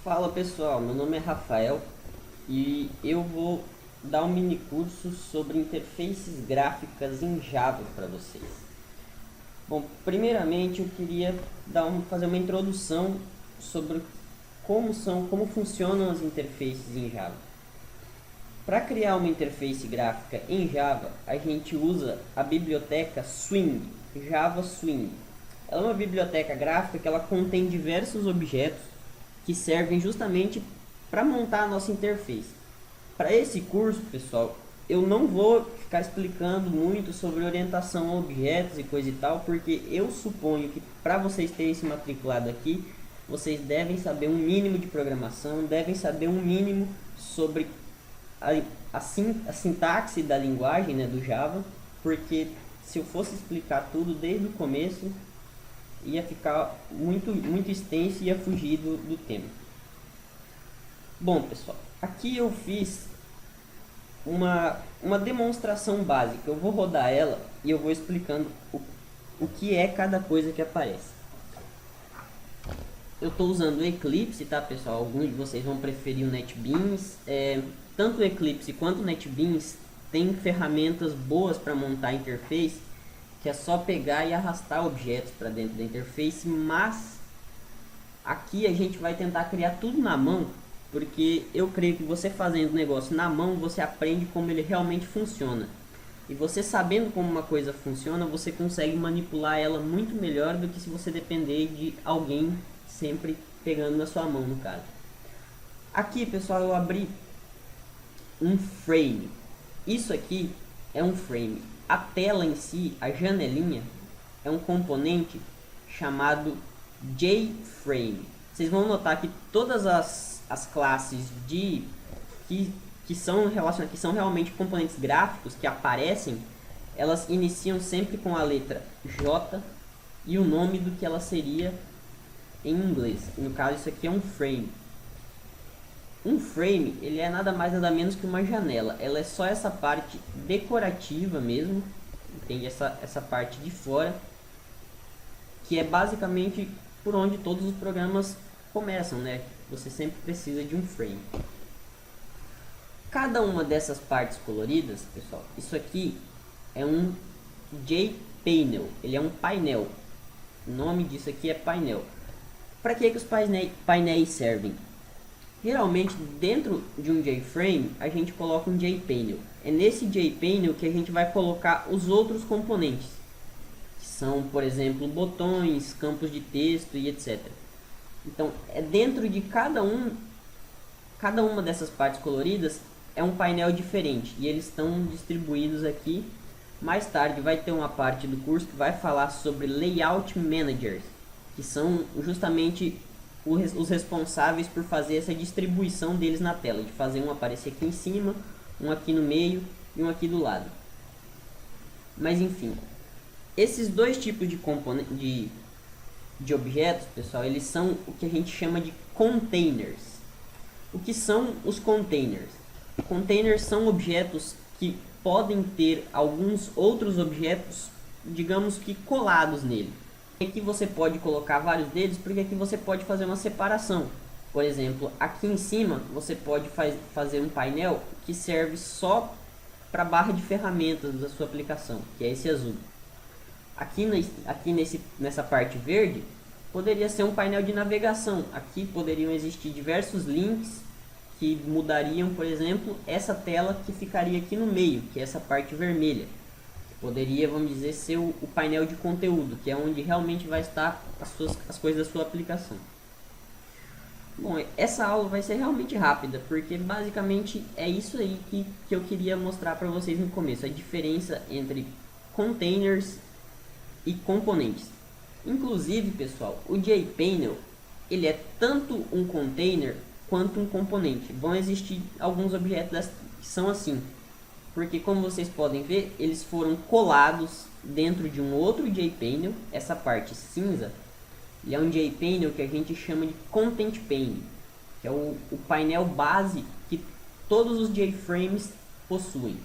Fala pessoal, meu nome é Rafael e eu vou dar um mini curso sobre interfaces gráficas em Java para vocês. Bom, primeiramente eu queria fazer uma introdução sobre como funcionam as interfaces em Java. Para criar uma interface gráfica em Java, a gente usa a biblioteca Swing, Java Swing. Ela é uma biblioteca gráfica que ela contém diversos objetos que servem justamente para montar a nossa interface. Para esse curso, pessoal, eu não vou ficar explicando muito sobre orientação a objetos e coisa e tal, porque eu suponho que para vocês terem se matriculado aqui, vocês devem saber um mínimo de programação, devem saber um mínimo sobre a sintaxe da linguagem, né, do Java, porque se eu fosse explicar tudo desde o começo, ia ficar muito extenso e ia fugir do tema. Bom, pessoal, aqui eu fiz uma demonstração básica. Eu vou rodar ela e eu vou explicando o que é cada coisa que aparece. Eu estou usando o Eclipse, tá, pessoal? Alguns de vocês vão preferir o NetBeans. Tanto o Eclipse quanto o NetBeans tem ferramentas boas para montar a interface, que é só pegar e arrastar objetos para dentro da interface, mas aqui a gente vai tentar criar tudo na mão, porque eu creio que você fazendo o negócio na mão, você aprende como ele realmente funciona. E você sabendo como uma coisa funciona, você consegue manipular ela muito melhor do que se você depender de alguém sempre pegando na sua mão, no caso. Aqui, pessoal, eu abri um frame. Isso aqui é um frame. A tela em si, a janelinha, é um componente chamado JFrame. Vocês vão notar que todas as classes que são realmente componentes gráficos que aparecem, elas iniciam sempre com a letra J e o nome do que ela seria em inglês. No caso, isso aqui é um frame. Um frame, ele é nada mais nada menos que uma janela. Ela é só essa parte decorativa mesmo, entende? Essa parte de fora, que é basicamente por onde todos os programas começam, né? Você sempre precisa de um frame. Cada uma dessas partes coloridas, pessoal, isso aqui é um JPanel, ele é um painel. O nome disso aqui é painel. Para que os painéis servem? Geralmente, dentro de um JFrame, a gente coloca um JPanel. É nesse JPanel que a gente vai colocar os outros componentes, que são, por exemplo, botões, campos de texto e etc. Então, é dentro de cada uma dessas partes coloridas é um painel diferente, e eles estão distribuídos aqui. Mais tarde vai ter uma parte do curso que vai falar sobre Layout Managers, que são justamente os responsáveis por fazer essa distribuição deles na tela, de fazer um aparecer aqui em cima, um aqui no meio e um aqui do lado. Mas enfim, esses dois tipos de objetos, pessoal, eles são o que a gente chama de containers. O que são os containers? Containers são objetos que podem ter alguns outros objetos, digamos que colados nele. Aqui você pode colocar vários deles, porque aqui você pode fazer uma separação. Por exemplo, aqui em cima você pode fazer um painel que serve só para a barra de ferramentas da sua aplicação, que é esse azul. Aqui nessa parte verde poderia ser um painel de navegação. Aqui poderiam existir diversos links que mudariam, por exemplo, essa tela que ficaria aqui no meio, que é essa parte vermelha. Poderia, vamos dizer, ser o painel de conteúdo, que é onde realmente vai estar as coisas da sua aplicação. Bom, essa aula vai ser realmente rápida, porque basicamente é isso aí que eu queria mostrar para vocês no começo, a diferença entre containers e componentes. Inclusive, pessoal, o JPanel, ele é tanto um container quanto um componente. Vão existir alguns objetos que são assim, porque como vocês podem ver, eles foram colados dentro de um outro JPanel. Essa parte cinza, ele é um JPanel que a gente chama de Content Pane, que é o painel base que todos os JFrames possuem.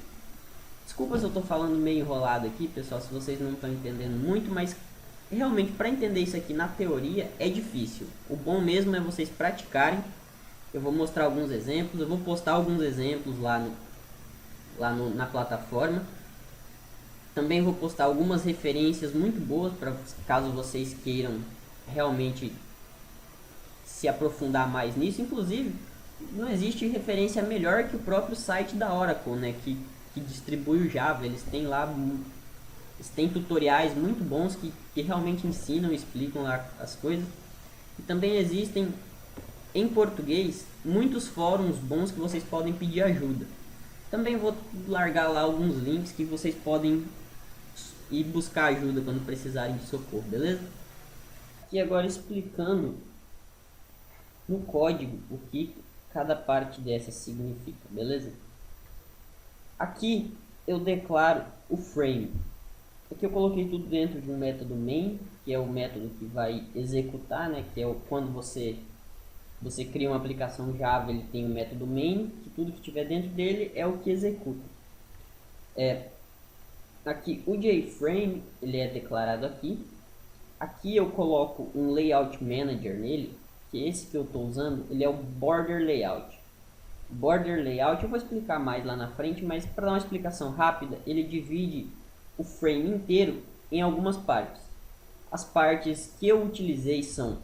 Desculpa se eu estou falando meio enrolado aqui, pessoal, se vocês não estão entendendo muito, mas realmente para entender isso aqui na teoria é difícil. O bom mesmo é vocês praticarem Eu vou mostrar alguns exemplos, eu vou postar alguns exemplos na plataforma. Também vou postar algumas referências muito boas para caso vocês queiram realmente se aprofundar mais nisso. Inclusive, não existe referência melhor que o próprio site da Oracle, né, que distribui o Java. Eles têm tutoriais muito bons que realmente ensinam e explicam lá as coisas. E também existem em português muitos fóruns bons que vocês podem pedir ajuda. Também vou largar lá alguns links que vocês podem ir buscar ajuda quando precisarem de socorro, beleza? E agora explicando no código o que cada parte dessa significa, beleza? Aqui eu declaro o frame. Aqui eu coloquei tudo dentro de um método main, que é o método que vai executar, né? Que é quando você cria uma aplicação Java, ele tem o método main, que tudo que tiver dentro dele é o que executa. Aqui o JFrame, ele é declarado aqui. Aqui eu coloco um Layout Manager nele, que esse que eu estou usando, ele é o Border Layout. Border Layout eu vou explicar mais lá na frente, mas para dar uma explicação rápida, ele divide o frame inteiro em algumas partes. As partes que eu utilizei são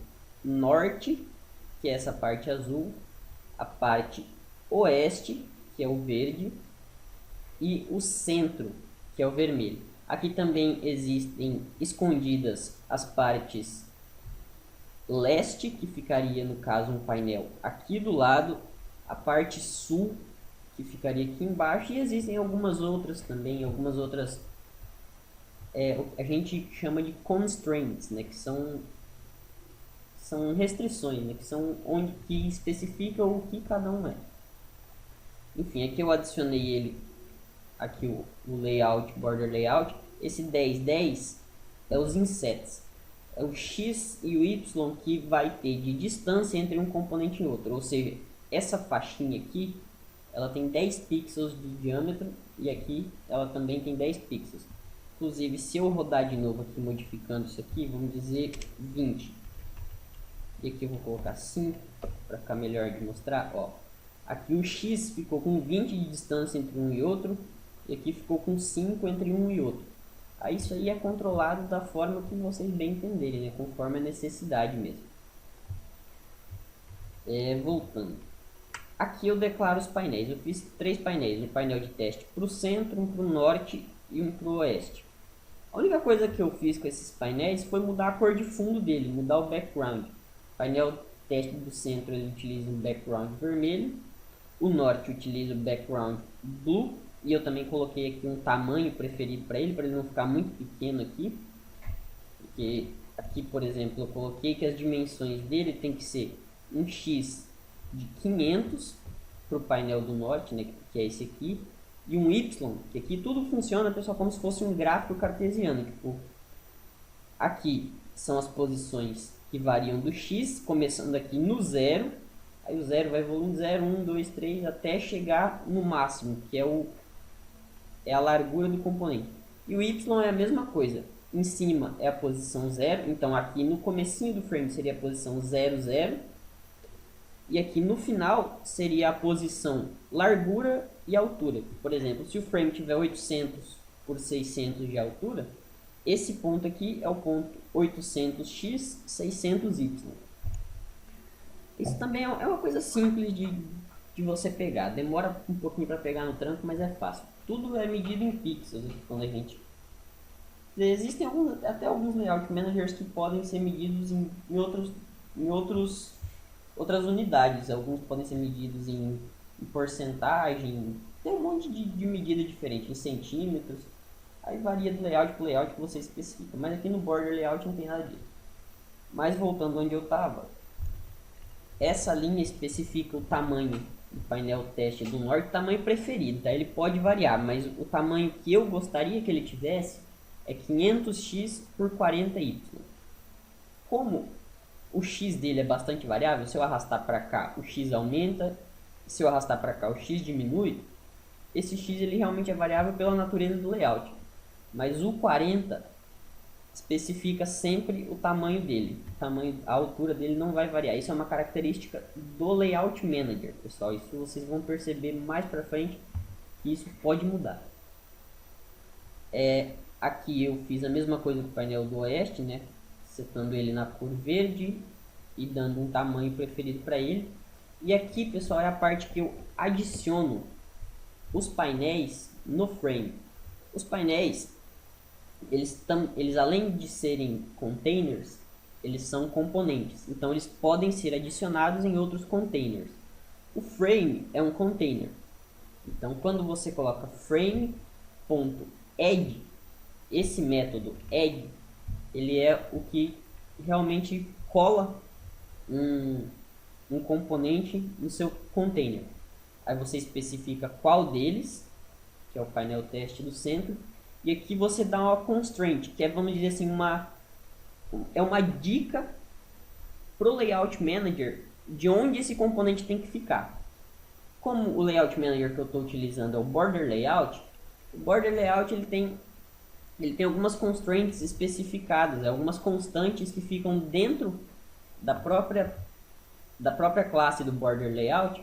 norte, que é essa parte azul, a parte oeste, que é o verde, e o centro, que é o vermelho. Aqui também existem escondidas as partes leste, que ficaria no caso um painel aqui do lado, a parte sul, que ficaria aqui embaixo, e existem algumas outras também, a gente chama de constraints, né, que são restrições, né, que são onde que especificam o que cada um é. Enfim, aqui eu adicionei ele, aqui o layout, border layout. Esse 1010 é os insets, é o x e o y que vai ter de distância entre um componente e outro, ou seja, essa faixinha aqui, ela tem 10 pixels de diâmetro e aqui ela também tem 10 pixels. Inclusive, se eu rodar de novo aqui modificando isso aqui, vamos dizer 20. E aqui eu vou colocar 5 para ficar melhor de mostrar. Ó, aqui o x ficou com 20 de distância entre um e outro, e aqui ficou com 5 entre um e outro. Aí isso aí é controlado da forma que vocês bem entenderem, né? Conforme a necessidade mesmo. Voltando. Aqui eu declaro os painéis. Eu fiz 3 painéis. Um painel de teste para o centro, um para o norte e um para o oeste. A única coisa que eu fiz com esses painéis foi mudar a cor de fundo dele, mudar o background. O painel teste do centro ele utiliza um background vermelho. O norte utiliza o background blue. E eu também coloquei aqui um tamanho preferido para ele não ficar muito pequeno aqui. Porque aqui, por exemplo, eu coloquei que as dimensões dele tem que ser um X de 500 para o painel do norte, né, que é esse aqui. E um Y, que aqui tudo funciona, pessoal, como se fosse um gráfico cartesiano. Tipo, aqui são as posições que variam do X, começando aqui no 0. Aí o 0 vai evoluindo 0, 1, 2, 3, até chegar no máximo, que é a largura do componente. E o Y é a mesma coisa. Em cima é a posição 0, então aqui no comecinho do frame seria a posição 0, 0. E aqui no final seria a posição largura e altura. Por exemplo, se o frame tiver 800 por 600 de altura, esse ponto aqui é o ponto 800x, 600y. Isso também é uma coisa simples de você pegar. Demora um pouquinho para pegar no tranco, mas é fácil. Tudo é medido em pixels quando a gente... Existem até alguns layout managers que podem ser medidos em outras unidades. Alguns podem ser medidos em porcentagem. Tem um monte de medida diferente, em centímetros. Aí varia do layout para layout que você especifica. Mas aqui no border layout não tem nada disso. Mas voltando onde eu estava, essa linha especifica o tamanho do painel teste do norte, tamanho preferido, tá? Ele pode variar, mas o tamanho que eu gostaria que ele tivesse é 500x por 40y. Como o x dele é bastante variável, se eu arrastar para cá, o x aumenta, se eu arrastar para cá, o x diminui, esse x ele realmente é variável pela natureza do layout. Mas o 40 especifica sempre o tamanho dele. A altura dele não vai variar. Isso é uma característica do Layout Manager, pessoal. Isso vocês vão perceber mais para frente que isso pode mudar. Aqui eu fiz a mesma coisa com o painel do Oeste, né? Setando ele na cor verde e dando um tamanho preferido para ele. E aqui, pessoal, é a parte que eu adiciono os painéis no frame. Os painéis, eles além de serem containers, eles são componentes. Então, eles podem ser adicionados em outros containers. O frame é um container. Então, quando você coloca frame.add, esse método add, ele é o que realmente cola um componente no seu container. Aí você especifica qual deles, que é o painel teste do centro, e aqui você dá uma constraint, que é, vamos dizer assim, uma dica para o Layout Manager de onde esse componente tem que ficar. Como o Layout Manager que eu estou utilizando é o Border Layout, o Border Layout ele tem algumas constraints especificadas, algumas constantes que ficam dentro da própria classe do Border Layout,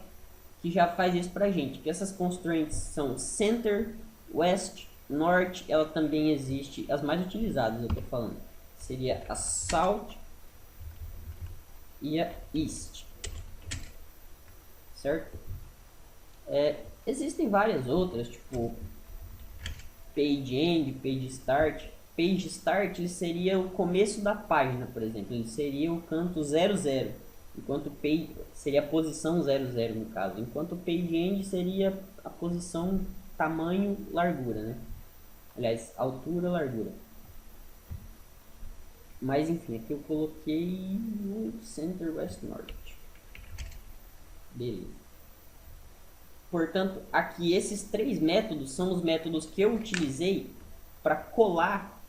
que já faz isso pra gente. Que essas constraints são Center, West, North, ela também existe, as mais utilizadas eu tô falando. Seria a South e a East. Certo? Existem várias outras, tipo Page End, Page Start. Page Start ele seria o começo da página, por exemplo. Ele seria o canto 00. Enquanto page seria a posição 00 no caso. Enquanto Page End seria a posição tamanho, largura, né? Aliás, altura, largura. Mas enfim, aqui eu coloquei no Center West North. Beleza. Portanto, aqui esses três métodos são os métodos que eu utilizei para colar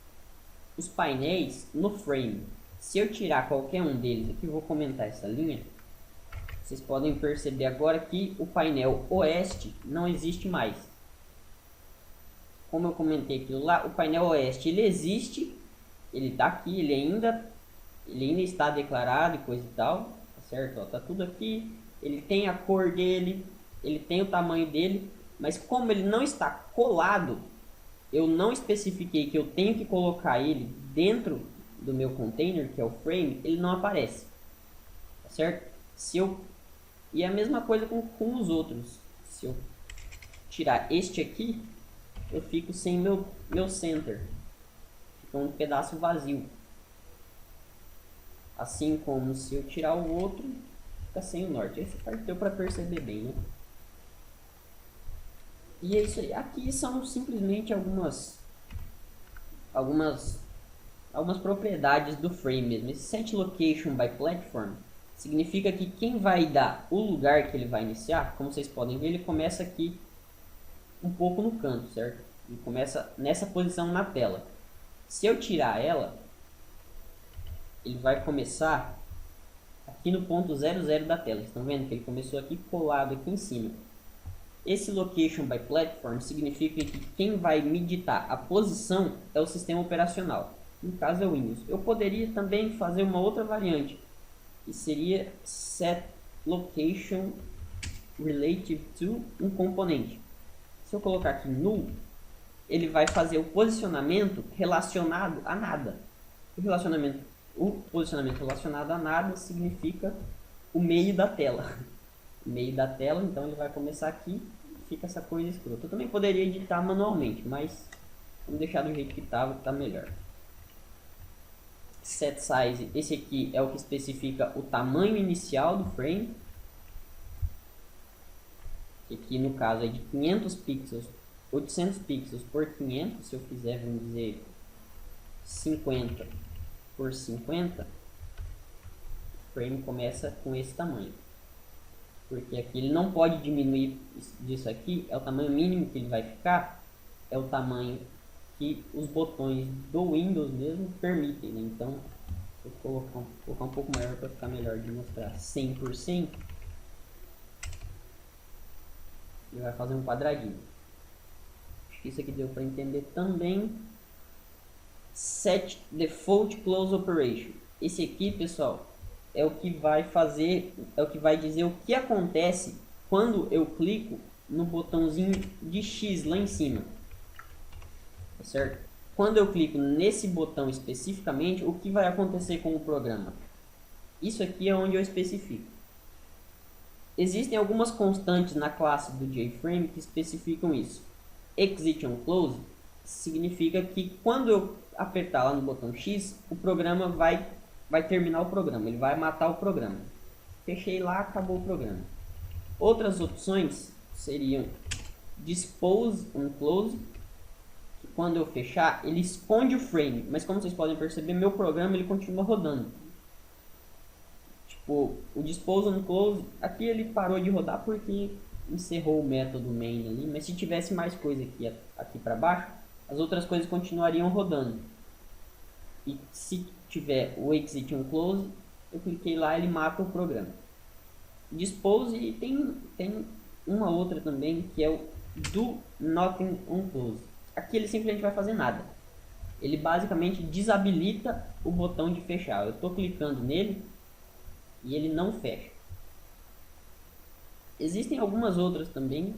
os painéis no frame. Se eu tirar qualquer um deles, aqui eu vou comentar essa linha, vocês podem perceber agora que o painel Oeste não existe mais. Como eu comentei aquilo lá, o painel Oeste ele existe, ele está aqui, ele ainda está declarado e coisa e tal, tá certo? Ó, tá tudo aqui, ele tem a cor dele, ele tem o tamanho dele, mas como ele não está colado, eu não especifiquei que eu tenho que colocar ele dentro do meu container, que é o frame, ele não aparece, tá certo? E a mesma coisa com os outros. Se eu tirar este aqui, eu fico sem meu center, fica um pedaço vazio. Assim como se eu tirar o outro, fica sem o norte. Esse parte deu para perceber bem, né? E é isso aí. Aqui são simplesmente algumas propriedades do frame mesmo. Esse set location by platform significa que quem vai dar o lugar que ele vai iniciar, como vocês podem ver, ele começa aqui um pouco no canto, certo? Ele começa nessa posição na tela. Se eu tirar ela, ele vai começar aqui no ponto 00 da tela. Vocês estão vendo que ele começou aqui colado aqui em cima. Esse location by platform significa que quem vai me ditar a posição é o sistema operacional. No caso é o Windows. Eu poderia também fazer uma outra variante, que seria set location relative to um componente. Se eu colocar aqui null, ele vai fazer o posicionamento relacionado a nada. O posicionamento relacionado a nada significa o meio da tela. O meio da tela, então ele vai começar aqui e fica essa coisa escrota. Eu também poderia editar manualmente, mas vamos deixar do jeito que estava, que está melhor. Set size, esse aqui é o que especifica o tamanho inicial do frame. Que aqui no caso é de 500 pixels, 800 pixels por 500. Se eu fizer, vamos dizer, 50 por 50, o frame começa com esse tamanho. Porque aqui ele não pode diminuir disso aqui, é o tamanho mínimo que ele vai ficar, é o tamanho que os botões do Windows mesmo permitem, né? Então, vou colocar um pouco maior para ficar melhor de mostrar. 100%, ele vai fazer um quadradinho. Acho que isso aqui deu para entender também. Set Default Close Operation. Esse aqui, pessoal, é o que vai fazer, é o que vai dizer o que acontece quando eu clico no botãozinho de X lá em cima, tá certo? Quando eu clico nesse botão especificamente, o que vai acontecer com o programa? Isso aqui é onde eu especifico. Existem algumas constantes na classe do JFrame que especificam isso. Exit on Close significa que quando eu apertar lá no botão X, o programa vai terminar o programa, ele vai matar o programa. Fechei lá, acabou o programa. Outras opções seriam Dispose on Close, que quando eu fechar, ele esconde o frame, mas como vocês podem perceber, meu programa ele continua rodando. Tipo, o Dispose on Close, aqui ele parou de rodar porque encerrou o método main ali, mas se tivesse mais coisa aqui para baixo, as outras coisas continuariam rodando. E se tiver o Exit on Close, eu cliquei lá, ele mata o programa. Dispose, e tem uma outra também, que é o Do Nothing on Close. Aqui ele simplesmente vai fazer nada. Ele basicamente desabilita o botão de fechar. Eu estou clicando nele e ele não fecha. Existem algumas outras também.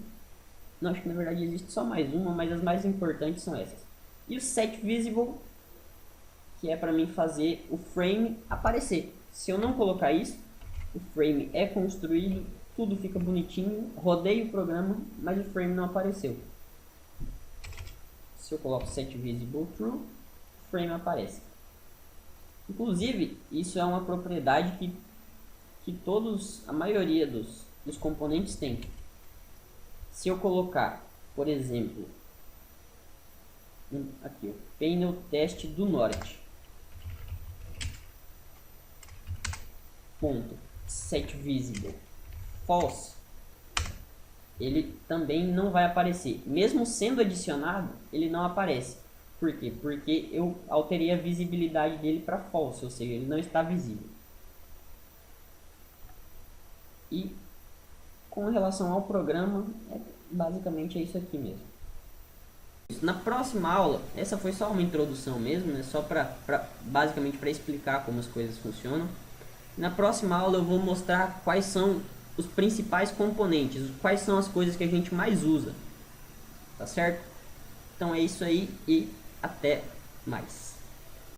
Não, acho que na verdade existe só mais uma, mas as mais importantes são essas. E o Set Visible, que é para mim fazer o frame aparecer. Se eu não colocar isso, o frame é construído, tudo fica bonitinho, rodei o programa, mas o frame não apareceu. Se eu coloco Set Visible True, o frame aparece. Inclusive, isso é uma propriedade que a maioria dos componentes tem. Se eu colocar, por exemplo, aqui, o painel teste do norte, ponto set visible false, ele também não vai aparecer. Mesmo sendo adicionado, ele não aparece. Por quê? Porque eu alterei a visibilidade dele para false, ou seja, ele não está visível. E com relação ao programa, basicamente é isso aqui mesmo. Na próxima aula, essa foi só uma introdução mesmo, né? Só basicamente para explicar como as coisas funcionam. Na próxima aula eu vou mostrar quais são os principais componentes, quais são as coisas que a gente mais usa, tá certo? Então é isso aí e até mais.